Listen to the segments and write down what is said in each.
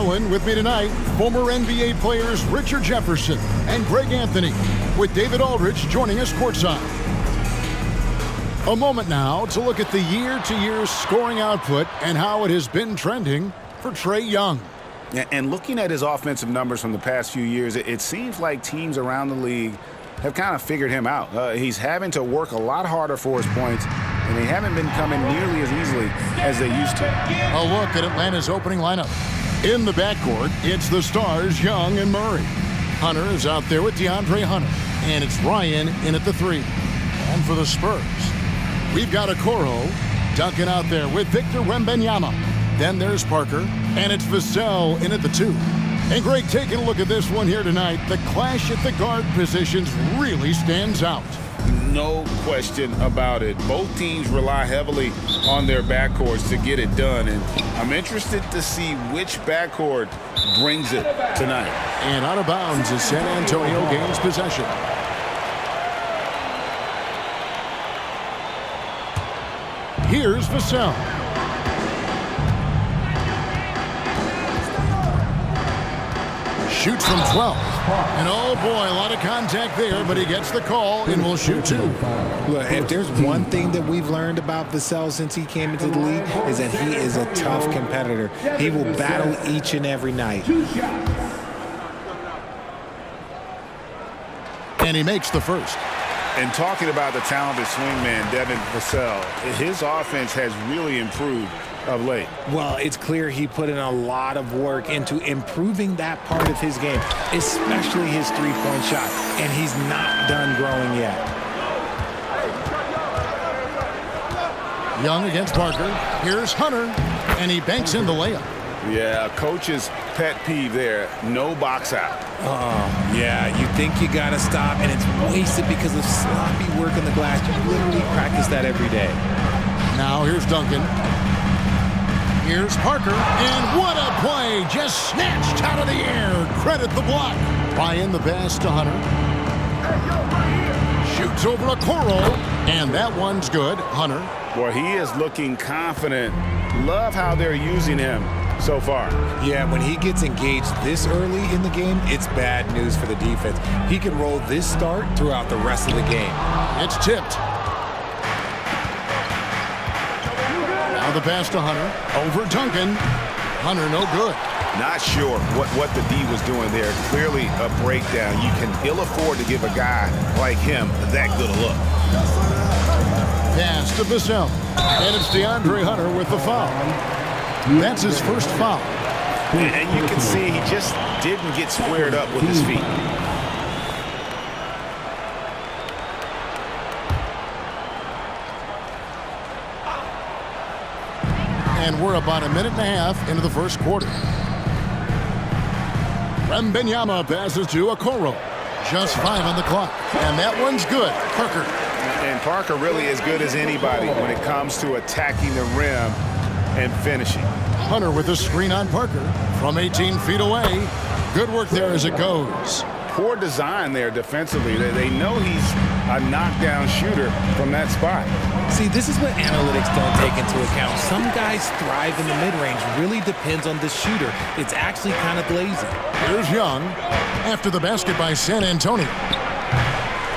Chilling with me tonight, former NBA players Richard Jefferson and Greg Anthony, with David Aldridge joining us courtside. A moment now to look at the year-to-year scoring output and how it has been trending for Trae Young. And looking at his offensive numbers from the past few years, it seems like teams around the league have kind of figured him out. He's having to work a lot harder for his points, and they haven't been coming nearly as easily as they used to. A look at Atlanta's opening lineup. In the backcourt, it's the stars Young and Murray. Hunter is out there with DeAndre Hunter, and it's Ryan in at the 3. And for the Spurs, we've got Okoro, Duncan out there with Victor Wembanyama. Then there's Parker, and it's Vassell in at the 2. And Greg, taking a look at this one here tonight, the clash at the guard positions really stands out. No question about it. Both teams rely heavily on their backcourts to get it done, and I'm interested to see which backcourt brings it tonight. And out of bounds as San Antonio gains possession. Here's Vassell. Shoots from 12. And oh boy, a lot of contact there, but he gets the call and will shoot 2. Look, if there's one thing that we've learned about Vassell since he came into the league, is that he is a tough competitor. He will battle each and every night. And he makes the first. And talking about the talented swingman, Devin Vassell, his offense has really improved of late. Well, it's clear he put in a lot of work into improving that part of his game, especially his three-point shot, and he's not done growing yet. Young against Parker. Here's Hunter, and he banks in the layup. Yeah, coach's pet peeve there, no box out. Yeah, you think you got to stop, and it's wasted because of sloppy work on the glass. You literally practice that every day. Now here's Duncan. Here's Parker, and what a play! Just snatched out of the air. Credit the block. Ryan the pass to Hunter. Shoots over Okoro, and that one's good. Hunter. Well, he is looking confident. Love how they're using him so far. Yeah, when he gets engaged this early in the game, it's bad news for the defense. He can roll this start throughout the rest of the game. It's tipped. Now the pass to Hunter. Over Duncan. Hunter no good. Not sure what the D was doing there. Clearly a breakdown. You can ill afford to give a guy like him that good a look. Pass to Vassell. And it's DeAndre Hunter with the foul. That's his first foul. And you can see he just didn't get squared up with his feet. And we're about a minute and a half into the first quarter. Wembanyama passes to Okoro. Just 5 on the clock. And that one's good. Parker. And Parker really is good as anybody when it comes to attacking the rim and finishing. Hunter with a screen on Parker from 18 feet away. Good work there as it goes. Poor design there defensively. They know he's a knockdown shooter from that spot. See, this is what analytics don't take into account. Some guys thrive in the mid-range. Really depends on the shooter. It's actually kind of lazy. Here's Young after the basket by San Antonio.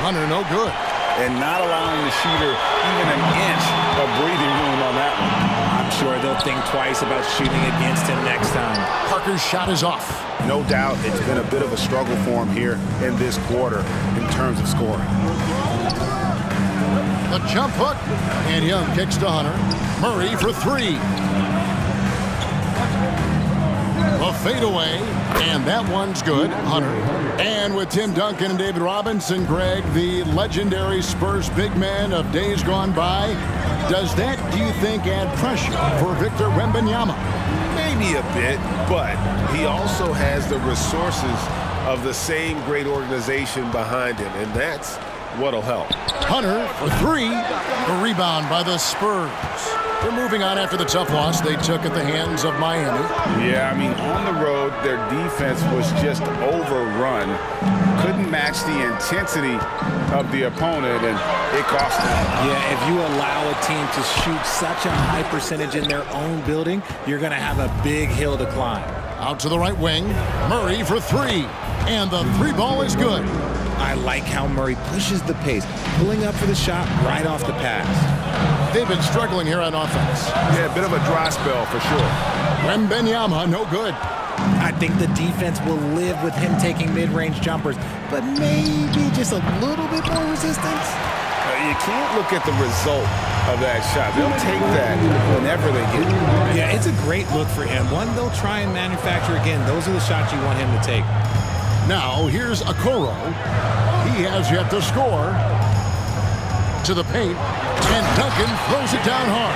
Hunter no good. And not allowing the shooter even an inch of breathing room on that one. I'm sure they'll think twice about shooting against him next time. Parker's shot is off. No doubt it's been a bit of a struggle for him here in this quarter in terms of scoring. The jump hook, and Young kicks to Hunter. Murray for 3. A fadeaway, and that one's good. Hunter. And with Tim Duncan and David Robinson, Greg, the legendary Spurs big man of days gone by, does that, do you think, add pressure for Victor Wembanyama? Maybe a bit, but he also has the resources of the same great organization behind him, and that's what'll help. Hunter for 3. The rebound by the Spurs. They're moving on after the tough loss they took at the hands of Miami. Yeah, I mean, on the road, their defense was just overrun. Couldn't match the intensity of the opponent, and it cost them. Yeah, if you allow a team to shoot such a high percentage in their own building, you're going to have a big hill to climb. Out to the right wing. Murray for three. And the three ball is good. I like how Murray pushes the pace, pulling up for the shot right off the pass. They've been struggling here on offense. Yeah, a bit of a dry spell for sure. Wembanyama, no good. I think the defense will live with him taking mid-range jumpers, but maybe just a little bit more resistance. You can't look at the result of that shot. They'll take that whenever they get it. Yeah, it's a great look for him. One they'll try and manufacture again. Those are the shots you want him to take. Now, here's Okoro. He has yet to score. To the paint, and Duncan throws it down hard.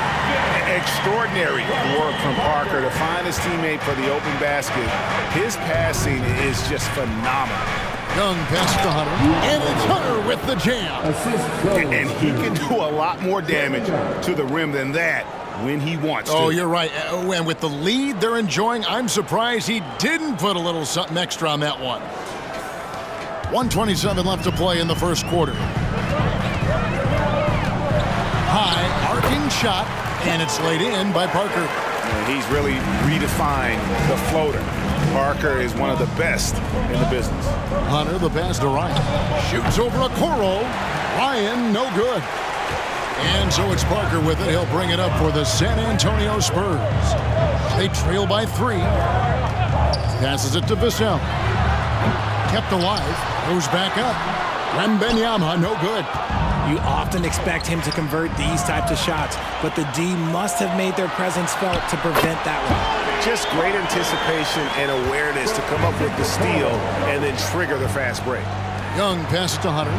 Extraordinary work from Parker to find his teammate for the open basket. His passing is just phenomenal. Young passes to Hunter, and it's Hunter with the jam. And he can do a lot more damage to the rim than that when he wants to. Oh, you're right. And with the lead they're enjoying, I'm surprised he didn't put a little something extra on that one. 1:27 left to play in the first quarter. High arcing shot, and it's laid in by Parker. And he's really redefined the floater. Parker is one of the best in the business. Hunter, the pass to Ryan. Shoots over Okoro. Ryan, no good. And so it's Parker with it. He'll bring it up for the San Antonio Spurs. They trail by 3. Passes it to Vassell. Kept alive. Goes back up. Wembanyama, no good. You often expect him to convert these types of shots, but the D must have made their presence felt to prevent that one. Just great anticipation and awareness to come up with the steal and then trigger the fast break. Young passes to Hunter.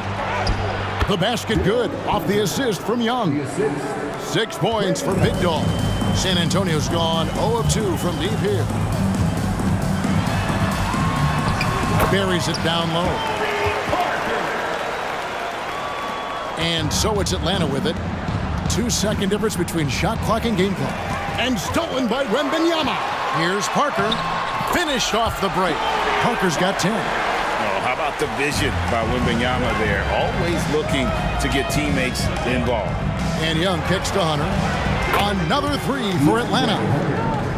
The basket good off the assist from Young. 6 points for Big Dog. San Antonio's gone 0 of 2 from deep here. Buries it down low. And so it's Atlanta with it. 2-second difference between shot clock and game clock. And stolen by Wembanyama. Here's Parker. Finished off the break. Parker's got 10. Oh, how about the vision by Wembanyama there? Always looking to get teammates involved. And Young kicks to Hunter. Another 3 for Atlanta.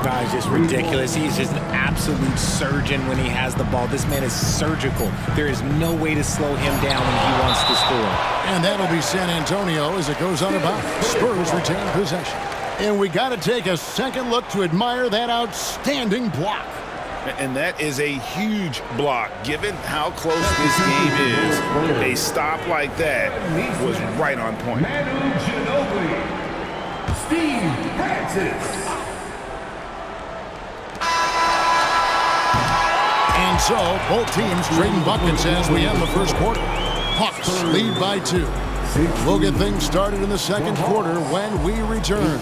Guy's just ridiculous. He's just an absolute surgeon when he has the ball. This man is surgical. There is no way to slow him down when he wants to score. And that'll be San Antonio as it goes on about. Spurs retain possession. And we got to take a second look to admire that outstanding block. And that is a huge block, given how close this game is. A stop like that was right on point. Manu Ginobili, Steve Francis. And so, both teams trading buckets as we end the first quarter. Hawks lead by 2. We'll get things started in the second quarter when we return.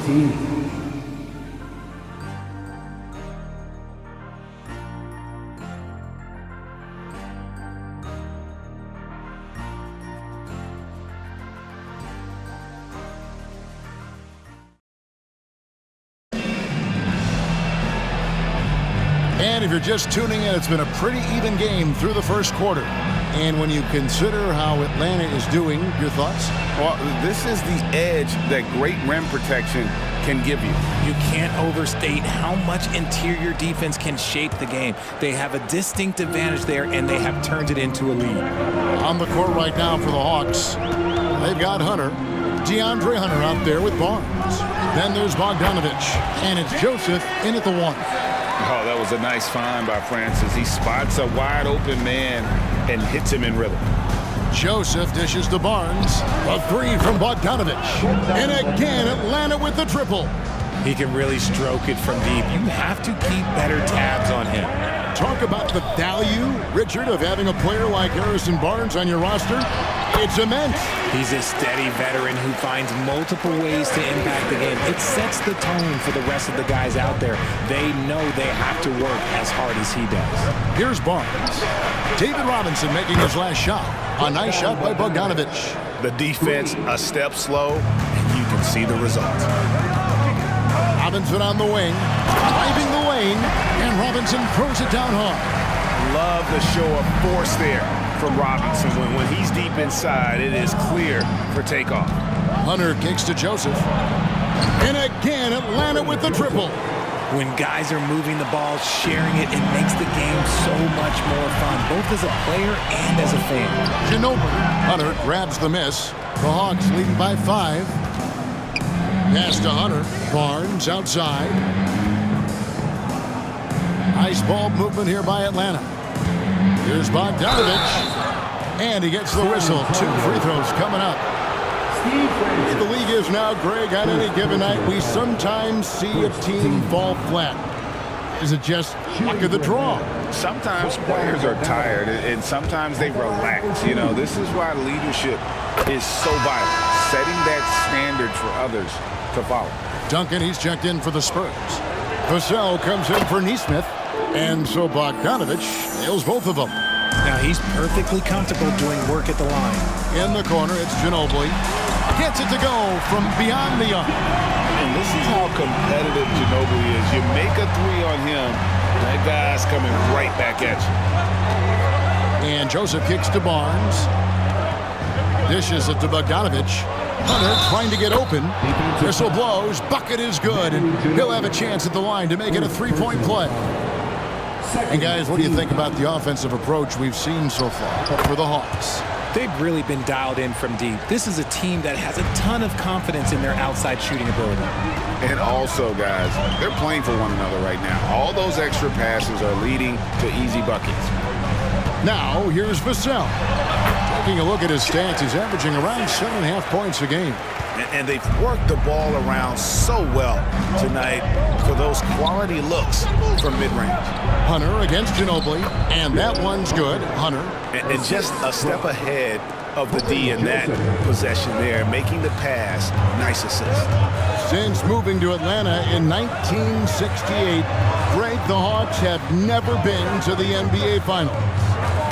And if you're just tuning in, it's been a pretty even game through the first quarter. And when you consider how Atlanta is doing, your thoughts? Well, this is the edge that great rim protection can give you. You can't overstate how much interior defense can shape the game. They have a distinct advantage there, and they have turned it into a lead. On the court right now for the Hawks, they've got Hunter. DeAndre Hunter out there with Barnes. Then there's Bogdanovich, and it's Joseph in at the 1. Oh, that was a nice find by Francis. He spots a wide open man and hits him in rhythm. Joseph dishes to Barnes. A 3 from Bogdanovich. And again, Atlanta with the triple. He can really stroke it from deep. You have to keep better tabs on him. Talk about the value, Richard, of having a player like Harrison Barnes on your roster. It's immense. He's a steady veteran who finds multiple ways to impact the game. It sets the tone for the rest of the guys out there. They know they have to work as hard as he does. Here's Barnes. David Robinson making his last shot. A nice shot by Bogdanovich. The defense a step slow, and you can see the results. Robinson on the wing, driving the lane, and Robinson throws it down hard. Love the show of force there from Robinson. When he's deep inside, it is clear for takeoff. Hunter kicks to Joseph. And again, Atlanta with the triple. When guys are moving the ball, sharing it, it makes the game so much more fun, both as a player and as a fan. Ginobili. Hunter grabs the miss. The Hawks leading by 5. Pass to Hunter. Barnes outside. Nice ball movement here by Atlanta. Here's Bogdanovich. And he gets the whistle. 2 free throws coming up. The league is now, Greg, on any given night, we sometimes see a team fall flat. Is it just luck of the draw? Sometimes players are tired, and sometimes they relax. You know, this is why leadership is so vital, setting that standard for others to follow. Duncan, he's checked in for the Spurs. Vassell comes in for Nesmith, and so Bogdanovich nails both of them. Now he's perfectly comfortable doing work at the line. In the corner, it's Ginobili. Gets it to go from beyond the arc. And this is how competitive Ginobili is. You make a 3 on him, that guy's coming right back at you. And Joseph kicks to Barnes. Dishes it to Bogdanovich. Hunter trying to get open. Whistle blows. Bucket is good. And he'll have a chance at the line to make it a 3-point play. And guys, what do you think about the offensive approach we've seen so far for the Hawks? They've really been dialed in from deep. This is a team that has a ton of confidence in their outside shooting ability. And also, guys, they're playing for one another right now. All those extra passes are leading to easy buckets. Now, here's Vassell. Taking a look at his stats, he's averaging around 7.5 points a game. And they've worked the ball around so well tonight for those quality looks from mid-range. Hunter against Ginobili, and that one's good. Hunter. And just a step ahead of the D in that possession there, making the pass. Nice assist. Since moving to Atlanta in 1968, Greg, the Hawks have never been to the NBA Finals.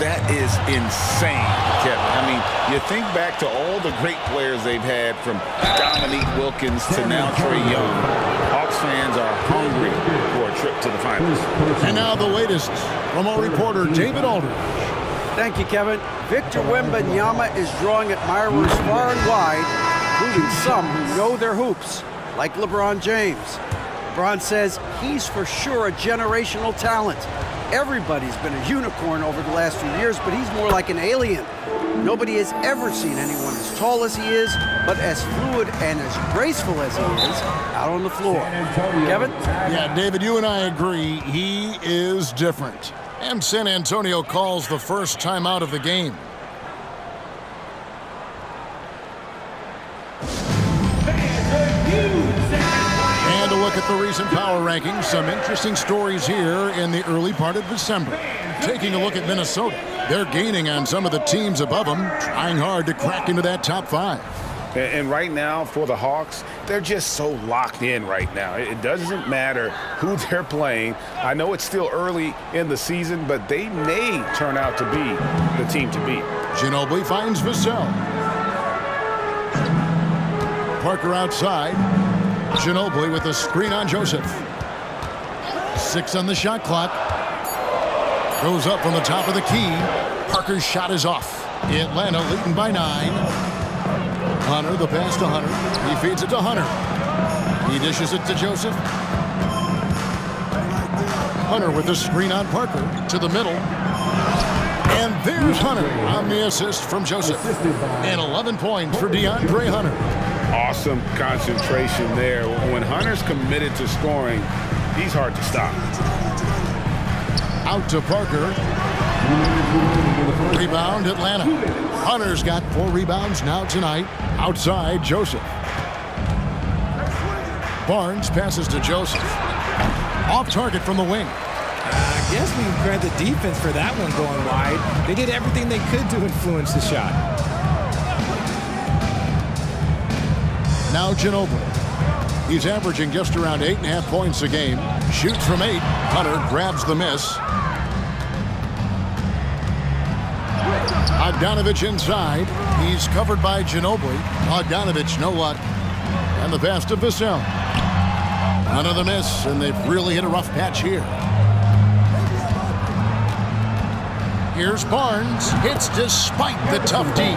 That is insane, Kevin. I mean, you think back to all the great players they've had, from Dominique Wilkins to now Trae Young. Hawks fans are hungry for a trip to the finals. And now the latest from our reporter, David Aldridge. Thank you, Kevin. Victor Wembanyama is drawing admirers far and wide, including some who know their hoops, like LeBron James. LeBron says he's for sure a generational talent. Everybody's been a unicorn over the last few years, but he's more like an alien. Nobody has ever seen anyone as tall as he is, but as fluid and as graceful as he is out on the floor. Kevin? Yeah, David, you and I agree. He is different. And San Antonio calls the first time out of the game. And a look at the recent power rankings. Some interesting stories here in the early part of December. Taking a look at Minnesota. They're gaining on some of the teams above them, trying hard to crack into that top 5. And right now, for the Hawks, they're just so locked in right now. It doesn't matter who they're playing. I know it's still early in the season, but they may turn out to be the team to beat. Ginobili finds Vassell. Parker outside. Ginobili with a screen on Joseph. 6 on the shot clock. Goes up from the top of the key. Parker's shot is off. Atlanta leading by 9. Hunter, the pass to Hunter. He feeds it to Hunter. He dishes it to Joseph. Hunter with the screen on Parker to the middle. And there's Hunter on the assist from Joseph. And 11 points for DeAndre Hunter. Awesome concentration there. When Hunter's committed to scoring, he's hard to stop. Out to Parker. Rebound, Atlanta. Hunter's got 4 rebounds now tonight. Outside, Joseph. Barnes passes to Joseph. Off target from the wing. I guess we can credit the defense for that one going wide. They did everything they could to influence the shot. Now Ginobili. He's averaging just around 8.5 points a game. Shoots from 8. Hunter grabs the miss. Bogdanovich inside. He's covered by Ginobili. Bogdanovich, no luck. And the pass to Vassell. Another miss, and they've really hit a rough patch here. Here's Barnes. Hits despite the tough D.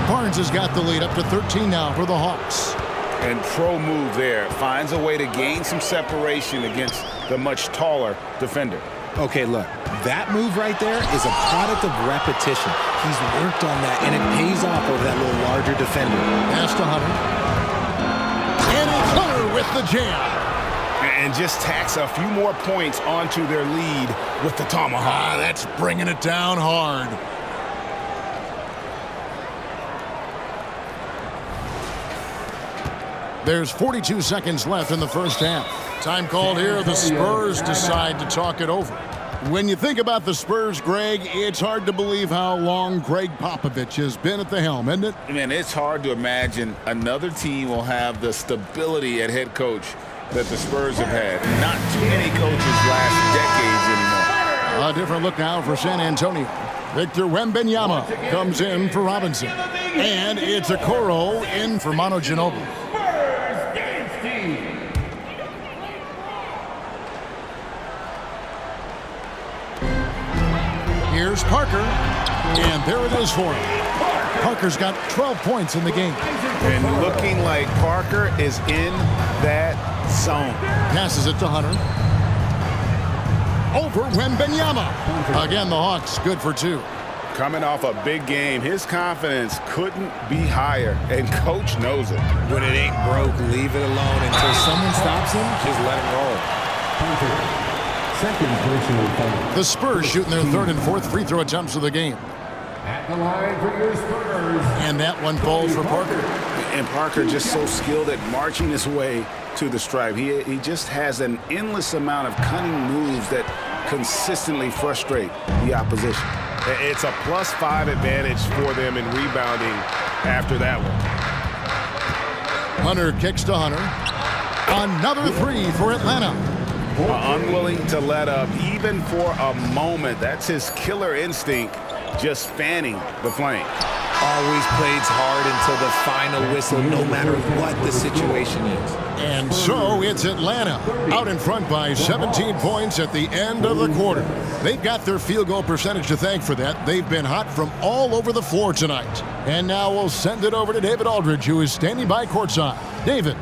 Barnes has got the lead up to 13 now for the Hawks. And pro move there. Finds a way to gain some separation against the much taller defender. Okay, look, that move right there is a product of repetition. He's worked on that, and it pays off over that little larger defender. Pass to Hunter. And it's Hunter with the jam. And just tacks a few more points onto their lead with the tomahawk. That's bringing it down hard. There's 42 seconds left in the first half. Time called here. The Spurs decide to talk it over. When you think about the Spurs, Greg, it's hard to believe how long Greg Popovich has been at the helm, isn't it? Man, it's hard to imagine another team will have the stability at head coach that the Spurs have had. Not too many coaches last decades anymore. A different look now for San Antonio. Victor Wembanyama comes in for Robinson. And it's Okoro in for Manu Ginobili. Here's Parker, and there it is for him. Parker's got 12 points in the game. And looking like Parker is in that zone. Passes it to Hunter. Over Wembanyama. Again, the Hawks good for 2. Coming off a big game, his confidence couldn't be higher, and coach knows it. When it ain't broke, leave it alone until someone stops him. Just let him roll. Second personal foul. The Spurs shooting their third and fourth free throw attempts of the game. At the line for your Spurs. And that one falls for Parker. And Parker just so skilled at marching his way to the stripe. He just has an endless amount of cunning moves that consistently frustrate the opposition. It's a +5 advantage for them in rebounding after that one. Hunter kicks to Hunter. Another 3 for Atlanta. Unwilling to let up even for a moment. That's his killer instinct, just fanning the flame. Always plays hard until the final whistle, no matter what the situation is. And so it's Atlanta out in front by 17 points at the end of the quarter. They've got their field goal percentage to thank for that. They've been hot from all over the floor tonight. And now we'll send it over to David Aldridge, who is standing by courtside. David.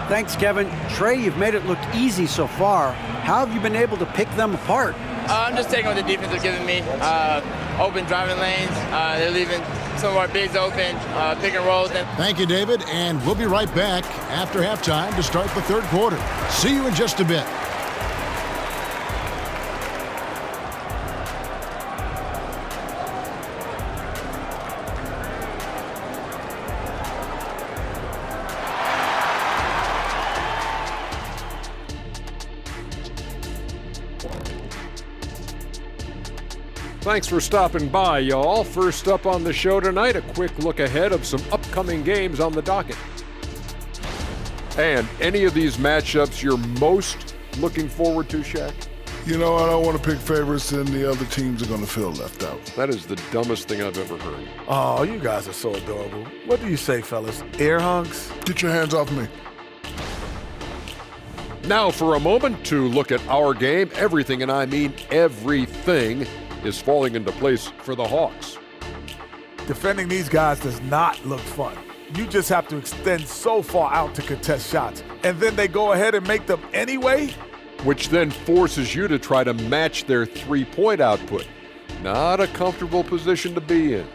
Thanks, Kevin. Trey, you've made it look easy so far. How have you been able to pick them apart? I'm just taking what the defense is giving me. Open driving lanes. They're leaving some of our bigs open, pick and rolls. Thank you, David. And we'll be right back after halftime to start the third quarter. See you in just a bit. Thanks for stopping by, y'all. First up on the show tonight, a quick look ahead of some upcoming games on the docket. And any of these matchups you're most looking forward to, Shaq? You know, I don't want to pick favorites, and the other teams are going to feel left out. That is the dumbest thing I've ever heard. Oh, you guys are so adorable. What do you say, fellas? Air hugs? Get your hands off me. Now for a moment to look at our game. Everything, and I mean everything, is falling into place for the Hawks. Defending these guys does not look fun. You just have to extend so far out to contest shots, and then they go ahead and make them anyway? Which then forces you to try to match their three-point output. Not a comfortable position to be in.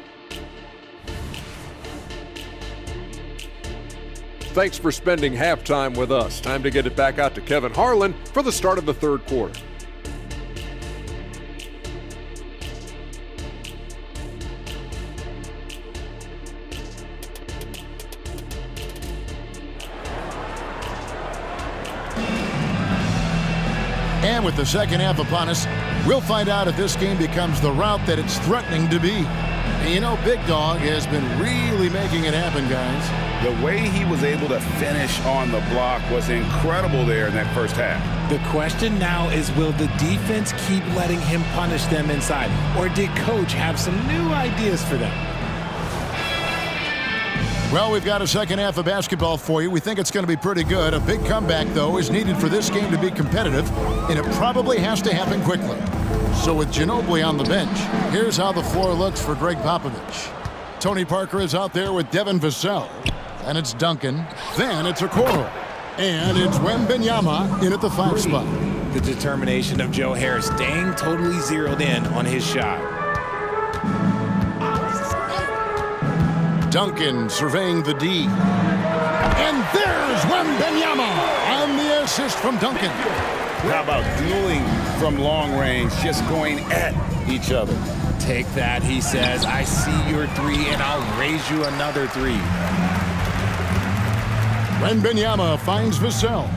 Thanks for spending halftime with us. Time to get it back out to Kevin Harlan for the start of the third quarter. And with the second half upon us, we'll find out if this game becomes the route that it's threatening to be. And you know, Big Dog has been really making it happen, guys. The way he was able to finish on the block was incredible there in that first half. The question now is, will the defense keep letting him punish them inside? Or did Coach have some new ideas for them? Well, we've got a second half of basketball for you. We think it's going to be pretty good. A big comeback, though, is needed for this game to be competitive, and it probably has to happen quickly. So with Ginobili on the bench, here's how the floor looks for Greg Popovich. Tony Parker is out there with Devin Vassell. And it's Duncan. Then it's Okoro. And it's Wembanyama in at the 5 spot. The determination of Joe Harris staying totally zeroed in on his shot. Duncan surveying the D. And there's Wembanyama on the assist from Duncan. How about dueling from long range, just going at each other? Take that, he says. I see your 3, and I'll raise you another 3. Wembanyama finds Vassell.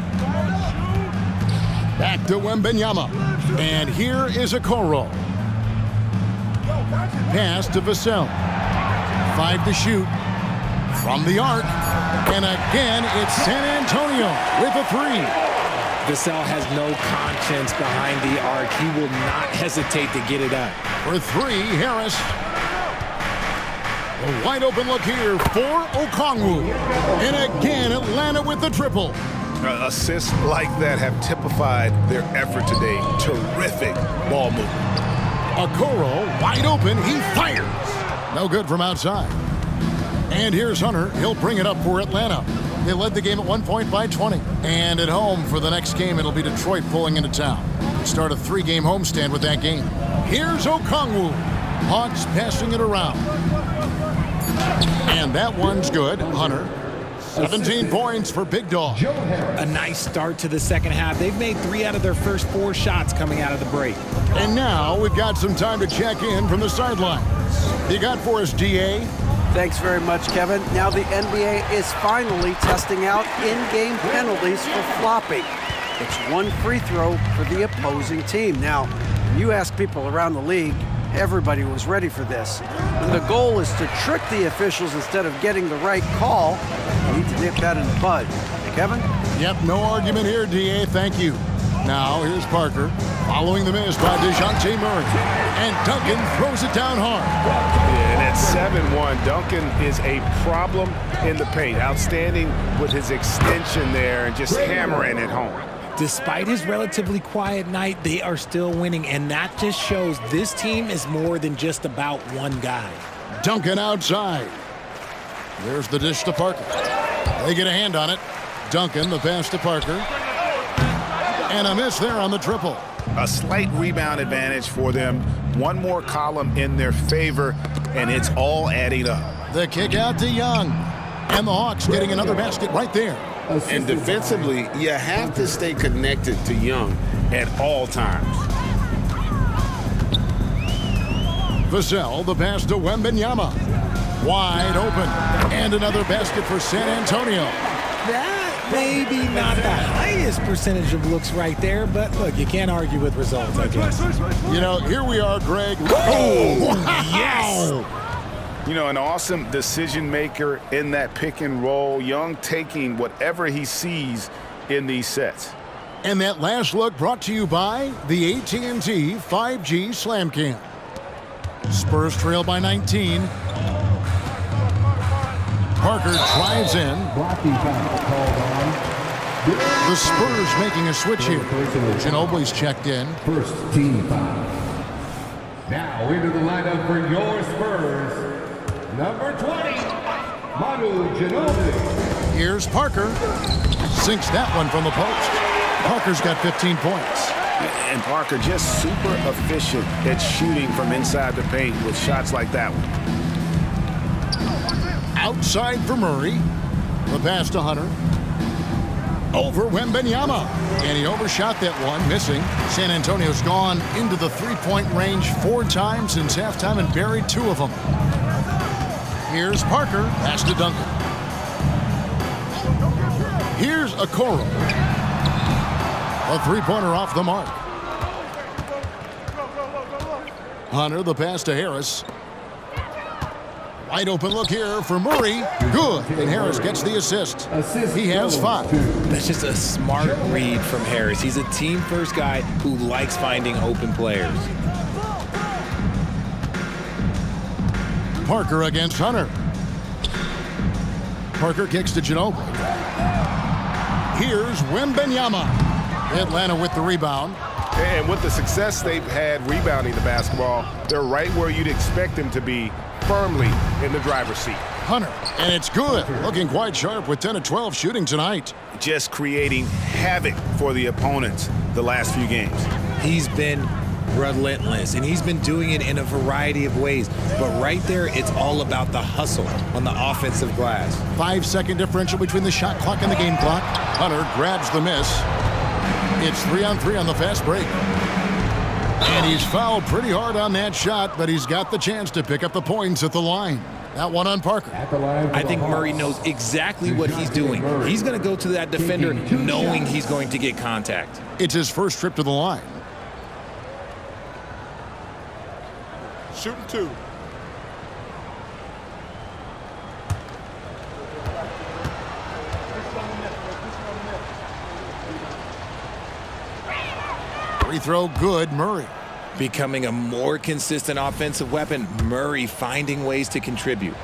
Back to Wembanyama. And here is Okoro. Pass to Vassell. 5 to shoot. From the arc. And again, it's San Antonio with a 3. Vassell has no conscience behind the arc. He will not hesitate to get it up. For 3, Harris. A wide open look here for Okongwu. And again, Atlanta with the triple. Assists like that have typified their effort today. Terrific ball movement. Okoro wide open. He fires. No good from outside. And here's Hunter. He'll bring it up for Atlanta. They led the game at one point by 20. And at home for the next game, it'll be Detroit pulling into town. Start a 3-game homestand with that game. Here's Okongwu. Hawks passing it around. And that one's good. Hunter. 17 points for Big Dog. A nice start to the second half. They've made 3 out of their first 4 shots coming out of the break. And now we've got some time to check in from the sidelines. You got for us, DA? Thanks very much, Kevin. Now the NBA is finally testing out in-game penalties for flopping. It's 1 free throw for the opposing team. Now, when you ask people around the league, everybody was ready for this. And the goal is to trick the officials instead of getting the right call. You need to nip that in the bud. Kevin? Yep, no argument here, DA. Thank you. Now, here's Parker, following the miss by DeJounte Murray. And Duncan throws it down hard. And at 7-1, Duncan is a problem in the paint. Outstanding with his extension there and just hammering it home. Despite his relatively quiet night, they are still winning, and that just shows this team is more than just about one guy. Duncan outside. There's the dish to Parker. They get a hand on it. Duncan, the pass to Parker. And a miss there on the triple. A slight rebound advantage for them. One more column in their favor, and it's all adding up. The kick out to Young. And the Hawks getting another basket right there. And defensively, you have to stay connected to Young at all times. Vassell, the pass to Wembanyama. Wide open. And another basket for San Antonio. That may be not the highest percentage of looks right there, but look, you can't argue with results, I guess. You know, here we are, Greg. Oh, wow. Yes! You know, an awesome decision maker in that pick and roll. Young taking whatever he sees in these sets. And that last look brought to you by the AT&T 5G Slam Cam. Spurs trail by 19. Parker drives in. The Spurs making a switch here. Ginobili's checked in. First team foul. Now into the lineup for your Spurs. Number 20, Manu Ginobili. Here's Parker. Sinks that one from the post. Parker's got 15 points. And Parker just super efficient at shooting from inside the paint with shots like that one. Outside for Murray. The pass to Hunter. Over Wembanyama. And he overshot that one, missing. San Antonio's gone into the three-point range 4 times since halftime and buried 2 of them. Here's Parker. Pass to Duncan. Here's Okoro. A three-pointer off the mark. Hunter, the pass to Harris. Wide open look here for Murray. Good. And Harris gets the assist. He has 5. That's just a smart read from Harris. He's a team-first guy who likes finding open players. Parker against Hunter. Parker kicks to Ginobili. Here's Wembanyama. Atlanta with the rebound. And with the success they've had rebounding the basketball, they're right where you'd expect them to be, firmly in the driver's seat. Hunter, and it's good. Looking quite sharp with 10 of 12 shooting tonight. Just creating havoc for the opponents the last few games. He's been relentless, and he's been doing it in a variety of ways. But right there, it's all about the hustle on the offensive glass. 5-second differential between the shot clock and the game clock. Hunter grabs the miss. It's 3-on-3 on the fast break. And he's fouled pretty hard on that shot, but he's got the chance to pick up the points at the line. That one on Parker. I think Murray knows exactly what he's doing. He's going to go to that defender knowing he's going to get contact. It's his first trip to the line. Shooting 2. Free throw good, Murray. Becoming a more consistent offensive weapon, Murray finding ways to contribute.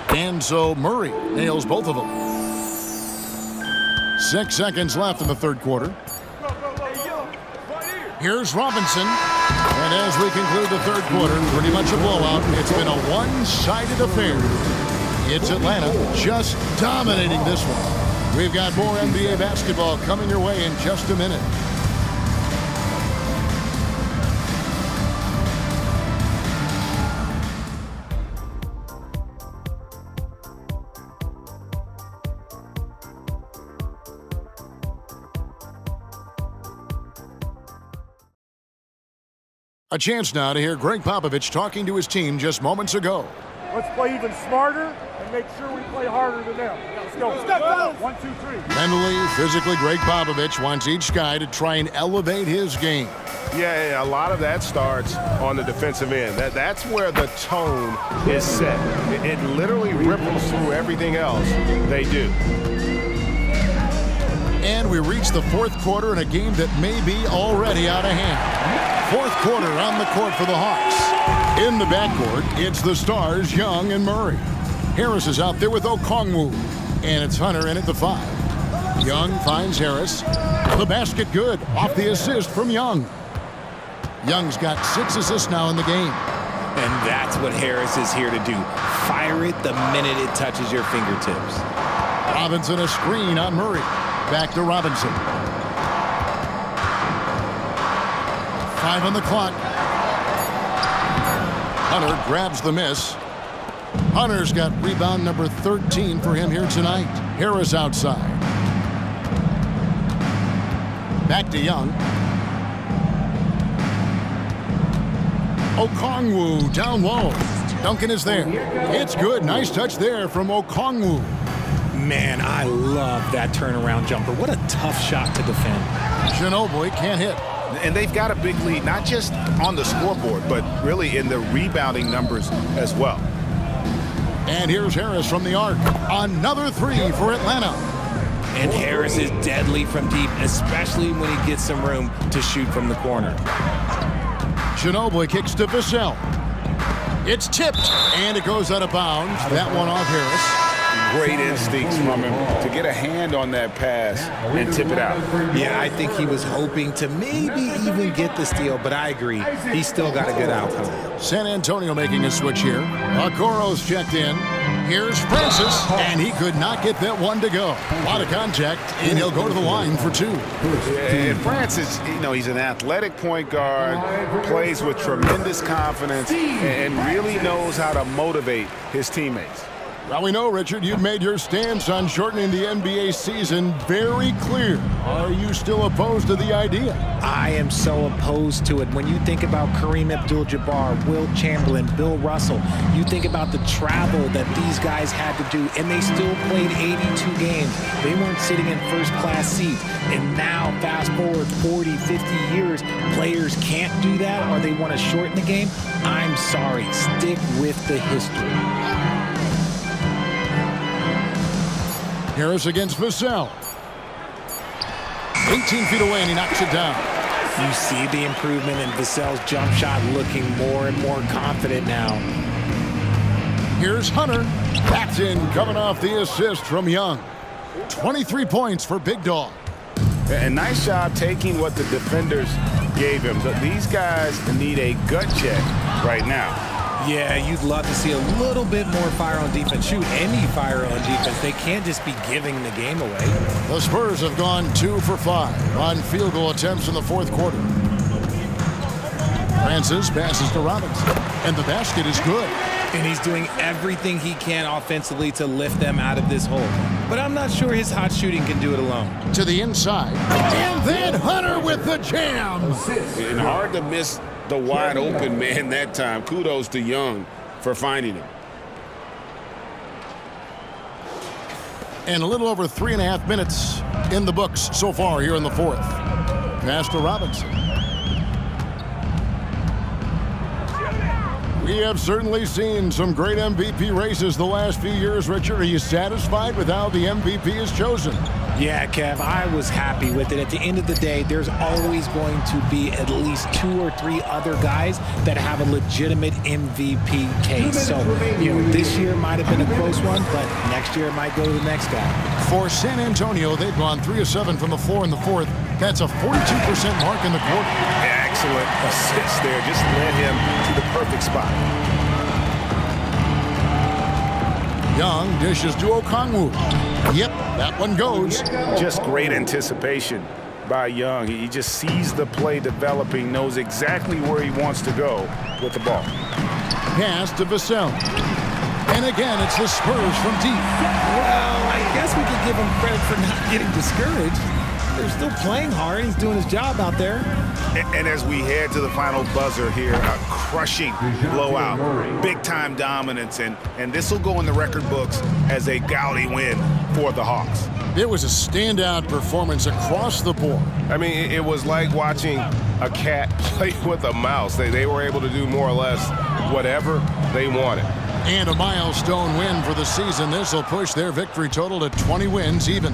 And so Murray nails both of them. 6 seconds left in the third quarter. Here's Robinson. And as we conclude the third quarter, pretty much a blowout. It's been a one-sided affair. It's Atlanta just dominating this one. We've got more NBA basketball coming your way in just a minute. A chance now to hear Greg Popovich talking to his team just moments ago. Let's play even smarter and make sure we play harder than them. Let's go. Let's go. 1, 2, 3. Mentally, physically, Greg Popovich wants each guy to try and elevate his game. Yeah, a lot of that starts on the defensive end. That's where the tone is set. It literally ripples through everything else they do. And we reach the fourth quarter in a game that may be already out of hand. Fourth quarter on the court for the Hawks. In the backcourt, it's the stars, Young and Murray. Harris is out there with Okongwu. And it's Hunter in at the 5. Young finds Harris. The basket good. Off the assist from Young. Young's got 6 assists now in the game. And that's what Harris is here to do. Fire it the minute it touches your fingertips. Robinson a screen on Murray. Back to Robinson. 5 on the clock. Hunter grabs the miss. Hunter's got rebound number 13 for him here tonight. Harris outside. Back to Young. Okongwu down low. Duncan is there. It's good. Nice touch there from Okongwu. Man, I love that turnaround jumper. What a tough shot to defend. Ginobili can't hit. And they've got a big lead, not just on the scoreboard, but really in the rebounding numbers as well. And here's Harris from the arc. Another 3 for Atlanta. And Harris is deadly from deep, especially when he gets some room to shoot from the corner. Ginobili kicks to Vassell. It's tipped, and it goes out of bounds. That one off Harris. Great instincts from him to get a hand on that pass and tip it out. Yeah, I think he was hoping to maybe even get the steal, but I agree. He's still got a good outcome. San Antonio making a switch here. Okoro's checked in. Here's Francis, and he could not get that one to go. A lot of contact, and he'll go to the line for 2. And Francis, he's an athletic point guard, plays with tremendous confidence, and really knows how to motivate his teammates. Well, we know, Richard, you've made your stance on shortening the NBA season very clear. Are you still opposed to the idea? I am so opposed to it. When you think about Kareem Abdul-Jabbar, Will Chamberlain, Bill Russell, you think about the travel that these guys had to do, and they still played 82 games. They weren't sitting in first-class seats. And now, fast forward 40, 50 years, players can't do that, or they want to shorten the game. I'm sorry. Stick with the history. Harris against Vassell. 18 feet away, and he knocks it down. You see the improvement in Vassell's jump shot, looking more and more confident now. Here's Hunter. That's in, coming off the assist from Young. 23 points for Big Dog. And nice job taking what the defenders gave him. So these guys need a gut check right now. Yeah, you'd love to see a little bit more fire on defense. Shoot, any fire on defense. They can't just be giving the game away. The Spurs have gone 2 for 5 on field goal attempts in the fourth quarter. Francis passes to Robinson, and the basket is good. And he's doing everything he can offensively to lift them out of this hole. But I'm not sure his hot shooting can do it alone. To the inside, and then Hunter with the jam. And hard to miss the wide open man that time. Kudos to Young for finding him. And a little over 3.5 minutes in the books so far here in the fourth. Pass to Robinson. We have certainly seen some great MVP races the last few years. Richard, are you satisfied with how the MVP is chosen? Yeah, Kev, I was happy with it. At the end of the day, there's always going to be at least 2 or 3 other guys that have a legitimate MVP case. So, this year might have been a close one, but next year it might go to the next guy. For San Antonio, they've gone 3 of 7 from the floor in the fourth. That's a 42% mark in the quarter. Excellent assist there. Just led him to the perfect spot. Young dishes to Okongwu. Yep, that one goes. Just great anticipation by Young. He just sees the play developing, knows exactly where he wants to go with the ball. Pass to Vassell. And again, it's the Spurs from deep. Well, I guess we could give him credit for not getting discouraged. They're still playing hard. He's doing his job out there. And as we head to the final buzzer here, a crushing blowout, big-time dominance, and this will go in the record books as a gaudy win for the Hawks. It was a standout performance across the board. I mean, it was like watching a cat play with a mouse. They were able to do more or less whatever they wanted. And a milestone win for the season. This will push their victory total to 20 wins even.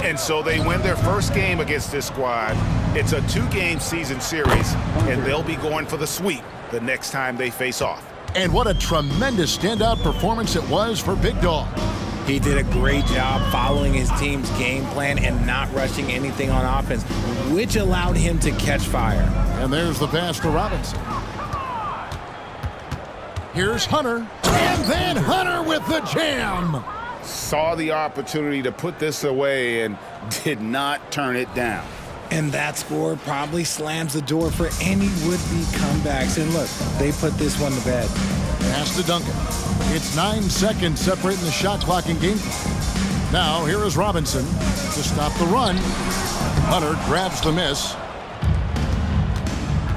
And so they win their first game against this squad. It's a 2-game season series, and they'll be going for the sweep the next time they face off. And what a tremendous standout performance it was for Big Dog. He did a great job following his team's game plan and not rushing anything on offense, which allowed him to catch fire. And there's the pass to Robinson. Here's Hunter, and then Hunter with the jam. Saw the opportunity to put this away and did not turn it down. And that score probably slams the door for any would-be comebacks. And look, they put this one to bed. Pass to Duncan. It's 9 seconds separating the shot clock and game clock. Now here is Robinson to stop the run. Hunter grabs the miss.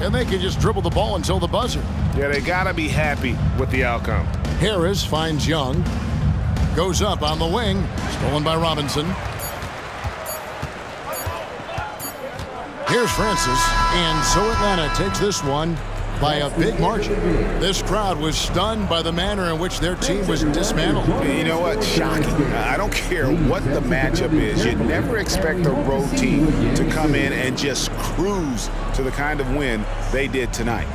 And they can just dribble the ball until the buzzer. Yeah, they got to be happy with the outcome. Harris finds Young. Goes up on the wing. Stolen by Robinson. Here's Francis. And so Atlanta takes this one by a big margin. This crowd was stunned by the manner in which their team was dismantled. You know what? Shocking. I don't care what the matchup is. You'd never expect a road team to come in and just cruise to the kind of win they did tonight.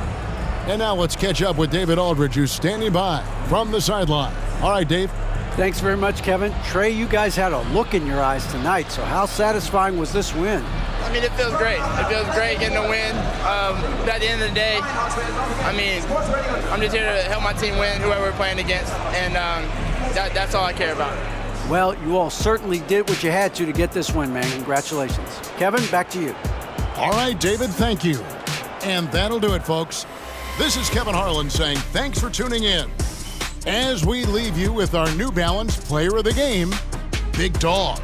And now let's catch up with David Aldridge, who's standing by from the sideline. All right, Dave. Thanks very much, Kevin. Trey, you guys had a look in your eyes tonight, so how satisfying was this win? I mean, it feels great. It feels great getting a win. But at the end of the day, I mean, I'm just here to help my team win, whoever we're playing against, and that's all I care about. Well, you all certainly did what you had to get this win, man. Congratulations. Kevin, back to you. All right, David, thank you. And that'll do it, folks. This is Kevin Harlan saying thanks for tuning in. As we leave you with our New Balance Player of the Game, Big Dog.